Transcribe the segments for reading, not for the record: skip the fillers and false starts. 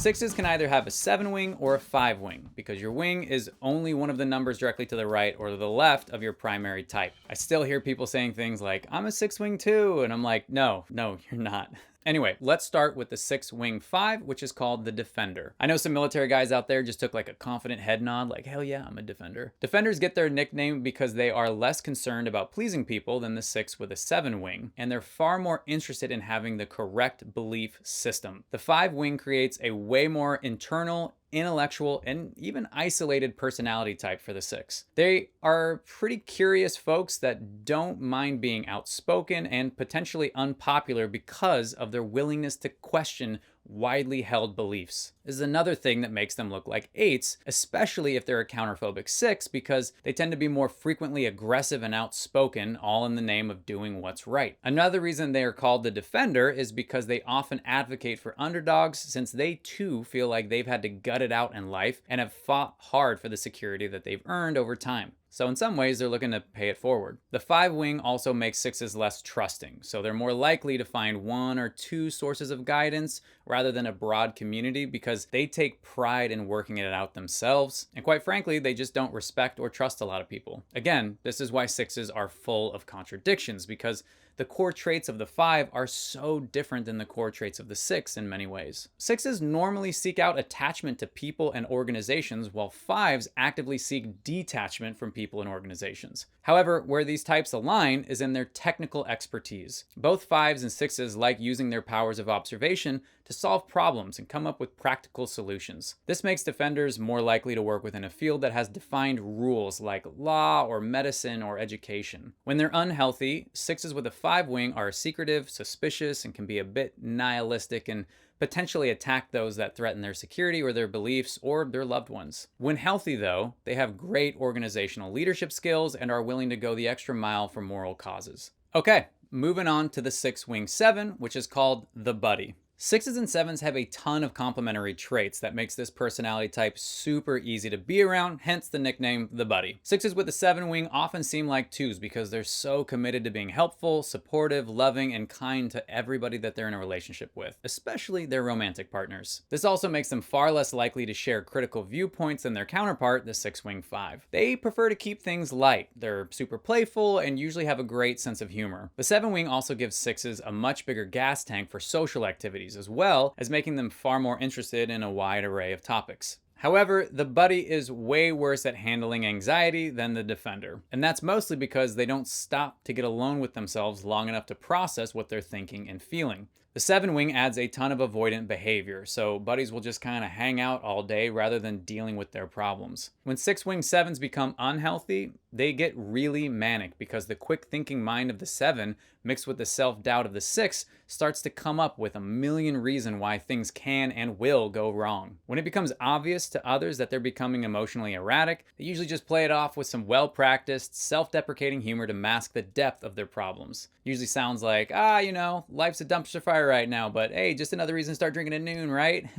Sixes can either have a 7 wing or a 5 wing, because your wing is only one of the numbers directly to the right or the left of your primary type. I still hear people saying things like, I'm a 6 wing too, and I'm like, no, you're not. Anyway, let's start with the 6 wing 5, which is called the defender. I know some military guys out there just took like a confident head nod, like, hell yeah, I'm a defender. Defenders get their nickname because they are less concerned about pleasing people than the 6 with a 7 wing, and they're far more interested in having the correct belief system. The 5 wing creates a way more internal, intellectual, and even isolated personality type for the 6. They are pretty curious folks that don't mind being outspoken and potentially unpopular because of their willingness to question widely held beliefs. This is another thing that makes them look like 8s, especially if they're a counterphobic 6, because they tend to be more frequently aggressive and outspoken, all in the name of doing what's right. Another reason they are called the defender is because they often advocate for underdogs, since they too feel like they've had to gut it out in life and have fought hard for the security that they've earned over time. So in some ways, they're looking to pay it forward. The 5 wing also makes 6s less trusting, so they're more likely to find 1 or 2 sources of guidance rather than a broad community, because they take pride in working it out themselves, and quite frankly, they just don't respect or trust a lot of people. Again, this is why 6s are full of contradictions, because the core traits of the 5 are so different than the core traits of the 6 in many ways. 6s normally seek out attachment to people and organizations, while 5s actively seek detachment from people and organizations. However, where these types align is in their technical expertise. Both 5s and 6s like using their powers of observation to solve problems and come up with practical solutions. This makes defenders more likely to work within a field that has defined rules like law or medicine or education. When they're unhealthy, 6s with a 5 wing are secretive, suspicious, and can be a bit nihilistic and potentially attack those that threaten their security or their beliefs or their loved ones. When healthy, though, they have great organizational leadership skills and are willing to go the extra mile for moral causes. Okay, moving on to the 6 wing 7, which is called the buddy. 6s and 7s have a ton of complementary traits that makes this personality type super easy to be around, hence the nickname the buddy. 6s with a 7 wing often seem like 2s because they're so committed to being helpful, supportive, loving, and kind to everybody that they're in a relationship with, especially their romantic partners. This also makes them far less likely to share critical viewpoints than their counterpart, the 6 wing 5. They prefer to keep things light. They're super playful and usually have a great sense of humor. The 7 wing also gives 6s a much bigger gas tank for social activities, as well as making them far more interested in a wide array of topics. However, the buddy is way worse at handling anxiety than the defender, and that's mostly because they don't stop to get alone with themselves long enough to process what they're thinking and feeling. The 7 wing adds a ton of avoidant behavior, so buddies will just kind of hang out all day rather than dealing with their problems. When 6 wing 7s become unhealthy, they get really manic because the quick thinking mind of the 7 mixed with the self-doubt of the 6 starts to come up with a million reasons why things can and will go wrong. When it becomes obvious to others that they're becoming emotionally erratic, they usually just play it off with some well-practiced, self-deprecating humor to mask the depth of their problems. Usually sounds like, life's a dumpster fire right now, but hey, just another reason to start drinking at noon, right?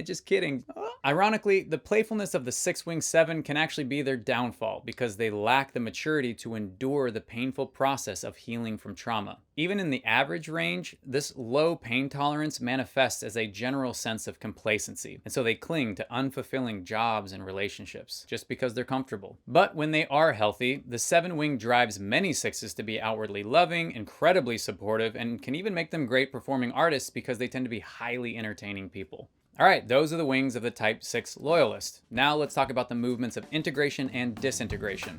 Just kidding. Ironically, the playfulness of the 6 wing 7 can actually be their downfall because they lack the maturity to endure the painful process of healing from trauma. Even in the average range, this low pain tolerance manifests as a general sense of complacency, and so they cling to unfulfilling jobs and relationships just because they're comfortable. But when they are healthy, the 7 wing drives many 6s to be outwardly loving, incredibly supportive, and can even make them great performing artists because they tend to be highly entertaining people. All right, those are the wings of the type 6 loyalist. Now let's talk about the movements of integration and disintegration.